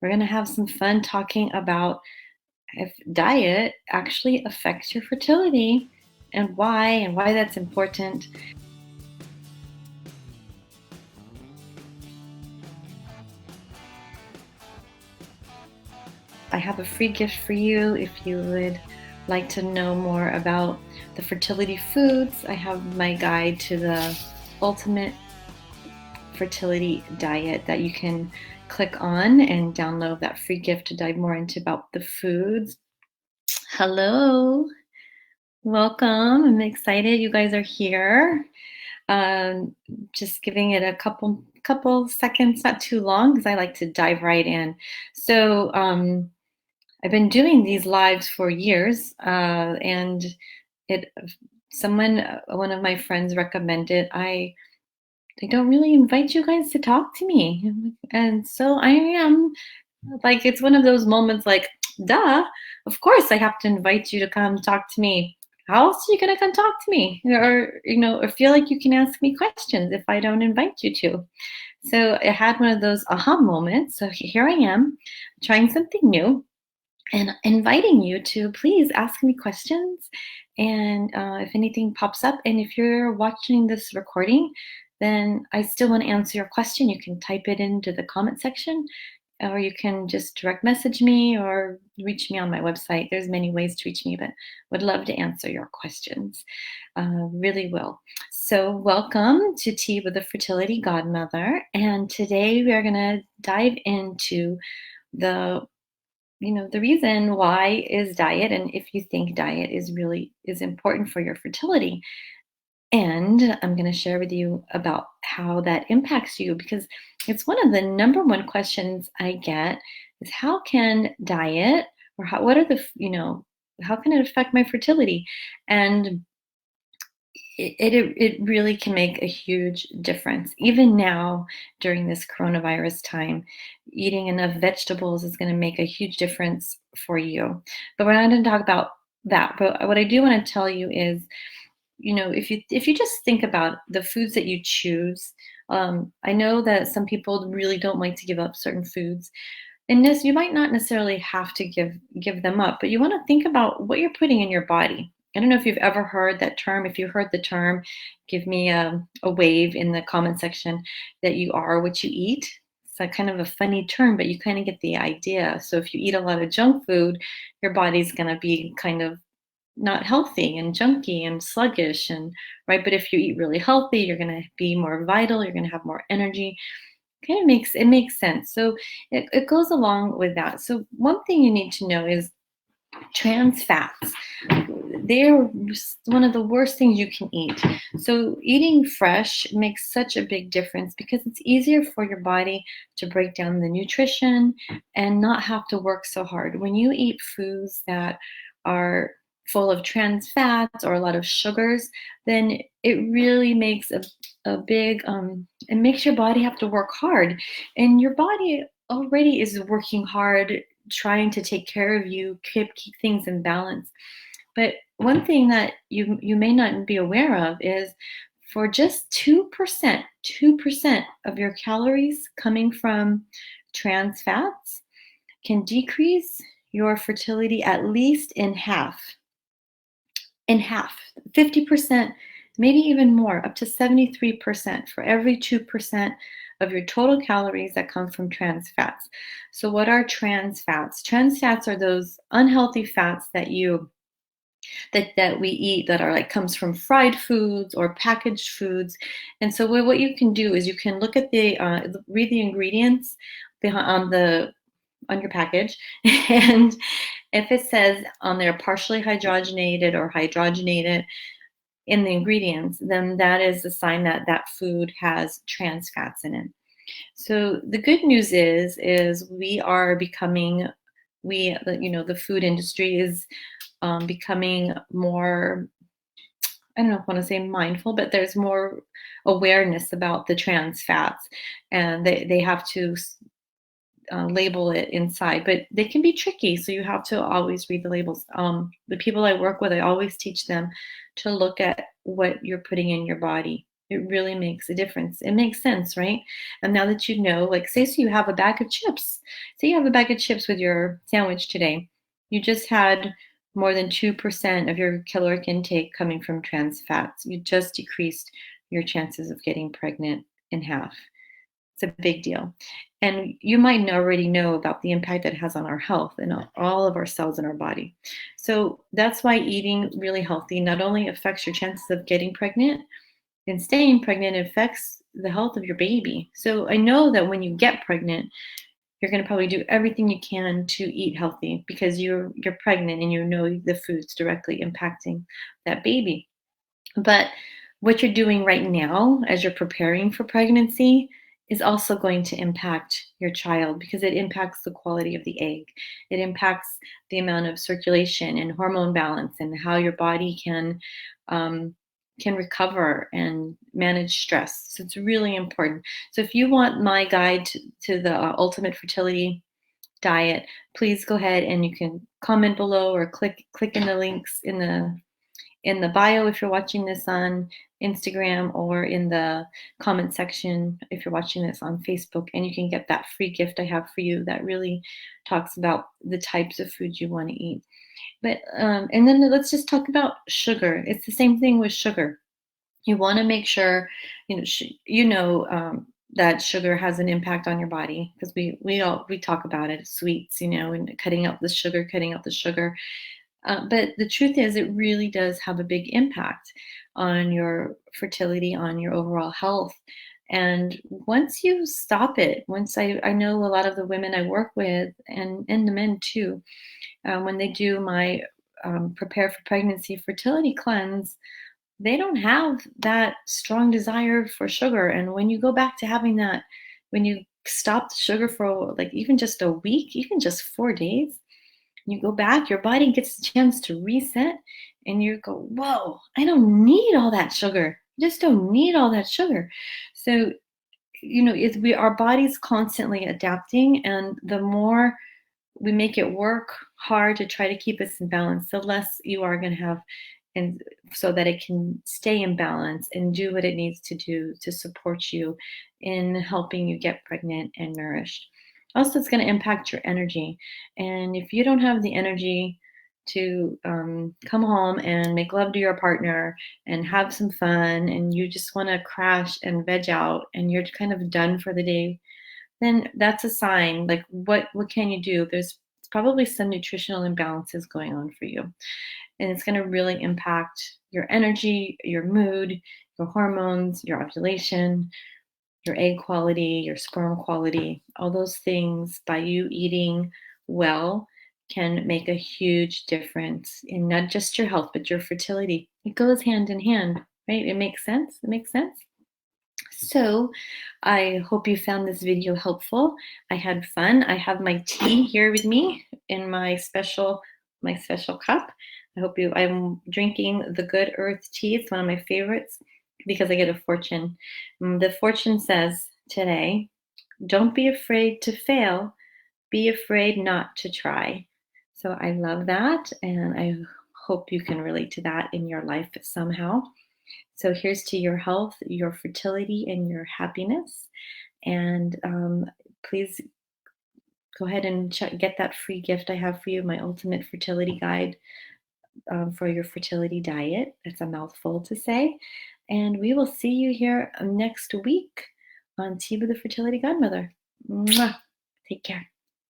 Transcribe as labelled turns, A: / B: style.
A: We're going to have some fun talking about if diet actually affects your fertility and why that's important. I have a free gift for you if you would like to know more about the fertility foods. I have my guide to the ultimate fertility diet that you can click on and download that free gift to dive more into about the foods. Hello, welcome. I'm excited you guys are here. Um, just giving it a couple seconds, not too long, because I like to dive right in. So I've been doing these lives for years, and it someone one of my friends recommended I don't really invite you guys to talk to me, and so I am like it's one of those moments like, duh, of course I have to invite you to come talk to me. How else are you gonna come talk to me? Or feel like you can ask me questions if I don't invite you to. So I had one of those aha moments. So here I am trying something new and inviting you to please ask me questions. And if anything pops up, and if you're watching this recording, then I still want to answer your question. You can type it into the comment section, or you can just direct message me or reach me on my website. There's many ways to reach me, but would love to answer your questions. Really will. So welcome to Tea with the Fertility Godmother. And today we are going to dive into the the reason why is diet, and if you think diet is important for your fertility. And I'm going to share with you about how that impacts you, because it's one of the number one questions I get is how can diet, or what are how can it affect my fertility? And it really can make a huge difference. Even now, during this coronavirus time, eating enough vegetables is going to make a huge difference for you. But we're not going to talk about that. But what I do want to tell you is, if you just think about the foods that you choose, I know that some people really don't like to give up certain foods. And this, you might not necessarily have to give them up, but you want to think about what you're putting in your body. I don't know if you've ever heard that term. If you heard the term, give me a wave in the comment section that you are what you eat. It's a kind of a funny term, but you kind of get the idea. So if you eat a lot of junk food, your body's going to be kind of not healthy and junky and sluggish, and right. But if you eat really healthy, you're going to be more vital. You're going to have more energy. Kind of makes sense. So it goes along with that. So one thing you need to know is trans fats. They're one of the worst things you can eat. So eating fresh makes such a big difference because it's easier for your body to break down the nutrition and not have to work so hard. When you eat foods that are full of trans fats or a lot of sugars, then it really makes a big it makes your body have to work hard, and your body already is working hard trying to take care of you, keep things in balance. But one thing that you may not be aware of is for just 2% of your calories coming from trans fats can decrease your fertility at least in half. In half, 50%, maybe even more, up to 73% for every 2% of your total calories that come from trans fats. So what are trans fats? Trans fats are those unhealthy fats that we eat that are like comes from fried foods or packaged foods. And so what you can do is you can look at the read the ingredients behind on your package, and if it says on there partially hydrogenated or hydrogenated in the ingredients, then that is a sign that that food has trans fats in it. So the good news is we are becoming the food industry is becoming more, I don't know if I want to say mindful, but there's more awareness about the trans fats, and they have to label it inside, but they can be tricky. So you have to always read the labels. The people I work with, I always teach them to look at what you're putting in your body. It really makes a difference. It makes sense, right? And now that you know, like, say, so you have a bag of chips. Say you have a bag of chips with your sandwich today. You just had more than 2% of your caloric intake coming from trans fats. You just decreased your chances of getting pregnant in half. It's a big deal. And you might already know about the impact that it has on our health and on all of our cells in our body. So that's why eating really healthy not only affects your chances of getting pregnant and staying pregnant, affects the health of your baby. So I know that when you get pregnant, you're going to probably do everything you can to eat healthy because you're pregnant and you know the food's directly impacting that baby. But what you're doing right now as you're preparing for pregnancy is also going to impact your child because it impacts the quality of the egg. It impacts the amount of circulation and hormone balance and how your body um, can recover and manage stress. So it's really important. So if you want my guide to the ultimate fertility diet, please go ahead and you can comment below or click in the links in the bio if you're watching this on Instagram, or in the comment section if you're watching this on Facebook. And you can get that free gift I have for you that really talks about the types of foods you want to eat. But and then let's just talk about sugar. It's the same thing with sugar. You want to make sure that sugar has an impact on your body because we talk about it, sweets, and cutting out the sugar. But the truth is, it really does have a big impact on your fertility, on your overall health. And once you stop it, I know a lot of the women I work with, and the men too, when they do my prepare for pregnancy fertility cleanse, they don't have that strong desire for sugar. And when you go back to having that, when you stop the sugar for like even just a week, even just 4 days, you go back, your body gets a chance to reset, and you go, whoa, I don't need all that sugar. I just don't need all that sugar. So, our body's constantly adapting, and the more we make it work hard to try to keep us in balance, the less you are going to have, and so that it can stay in balance and do what it needs to do to support you in helping you get pregnant and nourished. Also, it's going to impact your energy. And if you don't have the energy to come home and make love to your partner and have some fun, and you just want to crash and veg out, and you're kind of done for the day, then that's a sign. Like, what can you do? There's probably some nutritional imbalances going on for you. And it's going to really impact your energy, your mood, your hormones, your ovulation, your egg quality, your sperm quality. All those things, by you eating well, can make a huge difference in not just your health, but your fertility. It goes hand in hand, right? It makes sense. It makes sense. So I hope you found this video helpful. I had fun. I have my tea here with me in my special cup. I'm drinking the Good Earth tea. It's one of my favorites because I get a fortune. The fortune says today, don't be afraid to fail. Be afraid not to try. So I love that, and I hope you can relate to that in your life somehow. So here's to your health, your fertility, and your happiness. And please go ahead and get that free gift I have for you, my ultimate fertility guide for your fertility diet. That's a mouthful to say. And we will see you here next week on Tea with the Fertility Godmother. Mwah. Take care.